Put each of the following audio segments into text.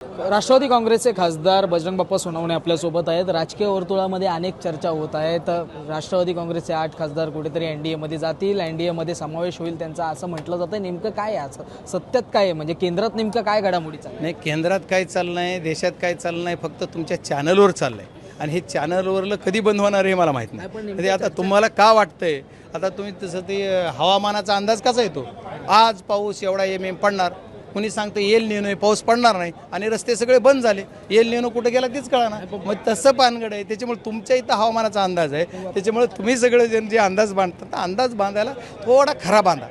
राष्ट्रवादी काँग्रेसचे खासदार बजरंग बाप्पा सोनवणे आपल्यासोबत आहेत। राजकीय वर्तुळामध्ये अनेक चर्चा होत आहेत। राष्ट्रवादी काँग्रेसचे 8 खासदार कुठेतरी एनडीए मध्ये जातील, एनडीए मध्ये समावेश होईल त्यांचा असं म्हटलं जातं। नेमकं काय आहे सत्यात, काय आहे म्हणजे केंद्रात नेमकं काय घडामोडी चालल्या? नाही, केंद्रात काय चाललं नाही, देशात काय चाललं नाही, फक्त तुमच्या चॅनलवर चाललंय आणि हे चॅनलवरलं कधी बंद होणार हे मला माहीत नाही। ते आता तुम्हाला का वाटतंय, आता तुम्ही तसं ते हवामानाचा अंदाज कसा येतो, आज पाऊस एवढा एम पडणार, कुणी सांगतं येल निनो पाऊस पडणार नाही आणि रस्ते सगळे बंद झाले, येल निनो कुठे गेला तेच कळा ना। मग तसं पानगड आहे, त्याच्यामुळे तुमच्या इथं हवामानाचा अंदाज आहे, त्याच्यामुळे तुम्ही सगळे जे अंदाज बांधतात अंदाज बांधायला थोडा खरा बांधा।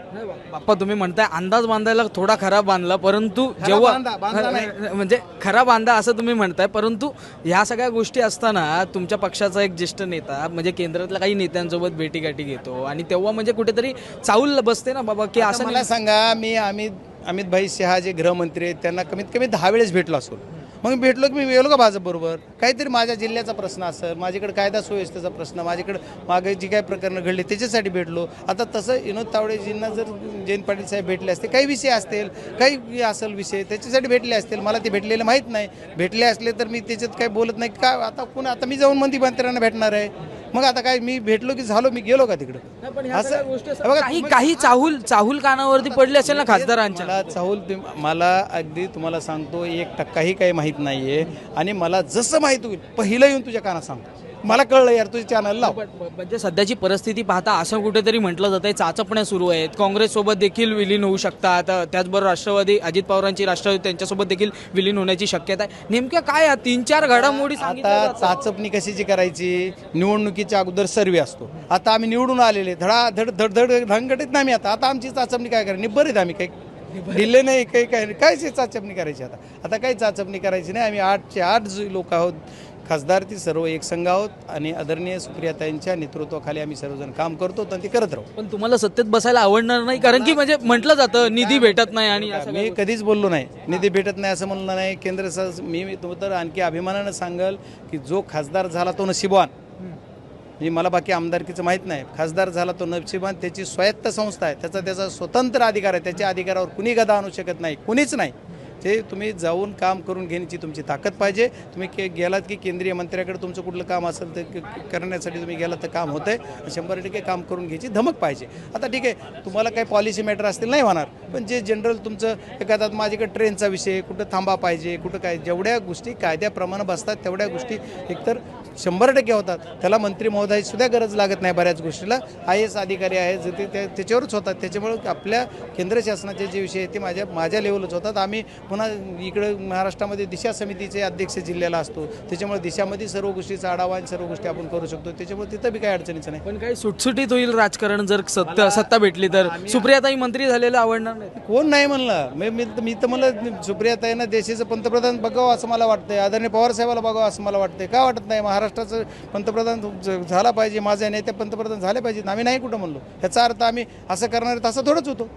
बाप्पा तुम्ही म्हणताय अंदाज बांधायला थोडा खरा बांधला, परंतु जेव्हा म्हणजे खरा बांधा असं तुम्ही म्हणताय, परंतु ह्या सगळ्या गोष्टी असताना तुमच्या पक्षाचा एक ज्येष्ठ नेता म्हणजे केंद्रातल्या काही नेत्यांसोबत भेटीगाठी घेतो आणि तेव्हा म्हणजे कुठेतरी चाऊल बसते ना बाबा की असं मला सांगा, मी अमित भाई शहा जे गृहमंत्री आहेत त्यांना कमीत कमी 10 वेळेस भेटलो असेल। मग भेटलो की मी गेलो का भाजप बरोबर, काहीतरी माझ्या जिल्ह्याचा प्रश्न असेल, माझ्याकडे कायदा सुव्यवस्थेचा प्रश्न, माझ्याकडे मागे जी काही प्रकरणं घडली त्याच्यासाठी भेटलो। आता तसं विनोद तावडेजींना जर जयंत पाटील साहेब भेटले असते, काही विषय असतील, काही असेल विषय त्याच्यासाठी भेटले असतील, मला ते भेटलेले माहीत नाही। भेटले असले तर मी त्याच्यात काही बोलत नाही का। आता मी जाऊन मंत्र्यांना भेटणार आहे, मग आता काय मी भेटलो की झालो, मी गेलो का तिकडं? असं काही चाहूल कानावरती पडली असेल ना खासदारांच्या? मला अगदी तुम्हाला सांगतो 1% काही माहीत नाहीये आणि मला जसं माहीत होईल पहिलं येऊन तुझ्या कानात सांगतो, मला कळलं यार तुझ्या चॅनल लाव। म्हणजे सध्याची परिस्थिती पाहता असं कुठेतरी म्हटलं जात आहे, चाचपण्या सुरू आहेत, काँग्रेस सोबत देखील विलीन होऊ शकतात, त्याचबरोबर राष्ट्रवादी अजित पवारांची राष्ट्रवादी त्यांच्यासोबत देखील विलीन होण्याची शक्यता आहे। नेमक्या काय 3-4 घडामोडी आता चाचपणी कशाची करायची, निवडणुकीच्या अगोदर सर्वे असतो। आता आम्ही निवडून आलेले धडाधड धडधड धंगटीत नाही आता आमची चाचपणी काय करायची, निब्बरीत आम्ही काही दिले नाही, काही काय चाचपणी करायची। आता काही चाचपणी करायची नाही, आम्ही 8चे 8 लोक आहोत, खासदार ती सर्व एक संघ आहोत आणि आदरणीय सुप्रियाताईंच्या नेतृत्वाखाली आम्ही सर्वजण काम करतो आणि ते करत राहू। पण तुम्हाला सत्तेत बसायला आवडणार नाही, कारण की म्हणजे म्हटलं जातं निधी भेटत नाही आणि मी कधीच बोललो नाही निधी भेटत नाही असं म्हणलं नाही। केंद्र मी तर आणखी अभिमानानं सांगल की जो खासदार झाला तो नशिबवान, म्हणजे मला बाकी आमदारकीचं माहीत नाही, खासदार झाला तो नशिबवान, त्याची स्वायत्त संस्था आहे, त्याचा स्वतंत्र अधिकार आहे, त्याच्या अधिकारावर कुणी गदा आणू शकत नाही, कुणीच नाही। ते तुम्ही जाऊन काम करून घेण्याची तुमची ताकद पाहिजे। तुम्ही गेलात की केंद्रीय मंत्र्याकडे तुमचं कुठलं काम असेल तर करण्यासाठी तुम्ही गेलात तर काम होतंय, 100% काम करून घ्यायची धमक पाहिजे। आता ठीक आहे, तुम्हाला काही पॉलिसी मॅटर असतील नाही होणार, पण जे जनरल तुमचं एखादा माझ्याकडे ट्रेनचा विषय, कुठं थांबा पाहिजे, कुठं काय, जेवढ्या गोष्टी कायद्याप्रमाणे बसतात तेवढ्या गोष्टी एकतर 100% होतात, त्याला मंत्री महोदयाची सुद्धा गरज लागत नाही। बऱ्याच गोष्टीला IAS अधिकारी आहेत जे त्याच्यावरच होतात, त्याच्यामुळे आपल्या केंद्र शासनाचे जे विषय आहेत ते माझ्या लेवलच होतात। आम्ही पुन्हा इकडे महाराष्ट्रामध्ये दिशा समितीचे अध्यक्ष जिल्ह्याला असतो, त्याच्यामुळे दिशामध्ये सर्व गोष्टीचा आढावा आणि सर्व गोष्टी आपण करू शकतो, त्याच्यामुळे तिथं बी काही अडचणीचं नाही। पण काही सुटसुटीत होईल राजकारण जर सत्ता भेटली तर? सुप्रियाताई मंत्री झालेलं आवडणार नाही? कोण नाही म्हणलं, मी तर म्हणलं सुप्रियाताईंना देशाचं पंतप्रधान बघावं असं मला वाटतंय, आदरणीय पवार साहेबाला बघावं असं मला वाटतंय। का वाटत नाही? महाराष्ट्राचं पंतप्रधान झाला पाहिजे, माझ्या नेते पंतप्रधान झाले पाहिजेत, आम्ही नाही कुठं म्हणलो। ह्याचा अर्थ आम्ही असं करणार तसं थोडंच होतो,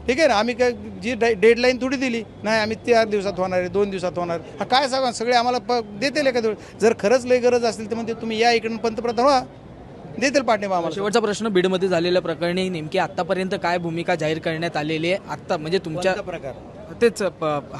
ठीक आहे ना। आम्ही काय जी डेडलाईन थोडी दिली नाही, आम्ही 4 दिवसात होणार आहे, 2 दिवसात होणार, हा काय सांगा, सगळे आम्हाला देतील एखाद्या वेळ। जर खरंच लय गरज असेल तर म्हणजे तुम्ही या इकडून पंतप्रधान व्हा, देतील पाठिंबा आम्हाला। शेवटचा प्रश्न, बीडमध्ये झालेल्या प्रकरणी नेमकी आतापर्यंत काय भूमिका जाहीर करण्यात आलेली आहे? आता म्हणजे तुमच्या प्रकार तेच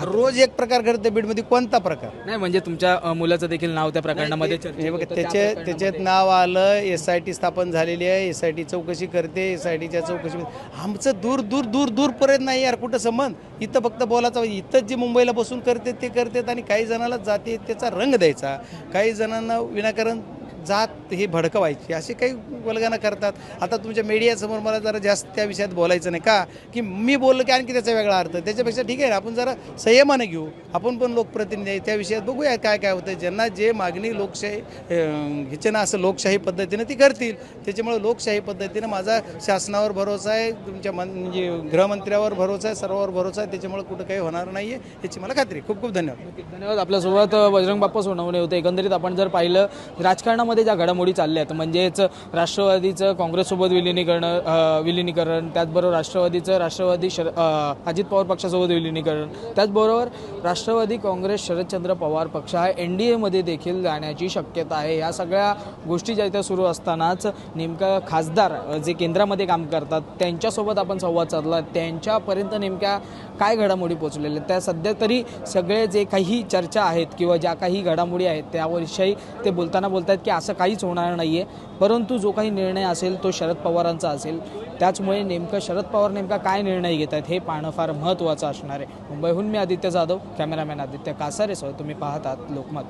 रोज एक प्रकार घडते बीडमध्ये, कोणता प्रकार नाही म्हणजे तुमच्या मुलाचं देखील नाव त्या प्रकरणामध्ये त्याच्यात नाव आलं, SIT स्थापन झालेली आहे, SIT चौकशी करते, SITच्या चौकशी आमचं दूर दूर दूर दूरपर्यंत नाही यार कुठं संबंध। इथं फक्त बोलायचं, इथंच जे मुंबईला बसून करते ते करतात आणि काही जणांना जाते त्याचा रंग द्यायचा, काही जणांना विनाकारण जात ही भडकवायची, असे काही वल्गना करतात। आता तुमच्या मीडियासमोर मला जरा जास्त त्या विषयात बोलायचं नाही का, की मी बोललो की आणखी त्याचा वेगळा अर्थ, त्याच्यापेक्षा ठीक आहे आपण जरा संयमाने घेऊ, आपण पण लोकप्रतिनिधी आहे, त्या विषयात बघूया काय काय होतं। ज्यांना जे मागणी लोकशाही ह्याचे ना असं लोकशाही पद्धतीनं ती करतील, त्याच्यामुळे लोकशाही पद्धतीनं माझा शासनावर भरोसा आहे, तुमच्या म्हणजे गृहमंत्र्यावर भरोसा आहे, सर्वांवर भरोसा आहे, त्याच्यामुळे कुठं काही होणार नाही आहे याची मला खात्री। खूप खूप धन्यवाद। धन्यवाद। आपल्यासोबत बजरंग बाप्पा सोनवणे होते। एकंदरीत आपण जर पाहिलं राजकारणामध्ये केंद्रामध्ये ज्या घडामोडी चालल्या आहेत म्हणजेच राष्ट्रवादीचं काँग्रेससोबत विलिनीकरण, त्याचबरोबर राष्ट्रवादी अजित पवार पक्षासोबत विलिनीकरण, त्याचबरोबर राष्ट्रवादी काँग्रेस शरदचंद्र पवार पक्ष हा NDAमध्ये देखील जाण्याची शक्यता आहे. या सगळ्या गोष्टी ज्या इथं सुरू असतानाच नेमका खासदार जे केंद्रामध्ये काम करतात त्यांच्यासोबत आपण संवाद साधला, त्यांच्यापर्यंत नेमक्या काय घडामोडी पोचलेल्या त्या सध्या तरी सगळे जे काही चर्चा आहेत किंवा ज्या काही घडामोडी आहेत त्याविषयी ते बोलतात की असं काहीच होणार नाही आहे, परंतु जो काही निर्णय असेल तो शरद पवारांचा असेल. त्याचमुळे नेमकं शरद पवार नेमका काय निर्णय घेत आहेत हे पाहणं फार महत्त्वाचं असणार आहे. मुंबईहून मी आदित्य जाधव, कॅमेरामॅन आदित्य कासारेसह तुम्ही पाहतात लोकमत.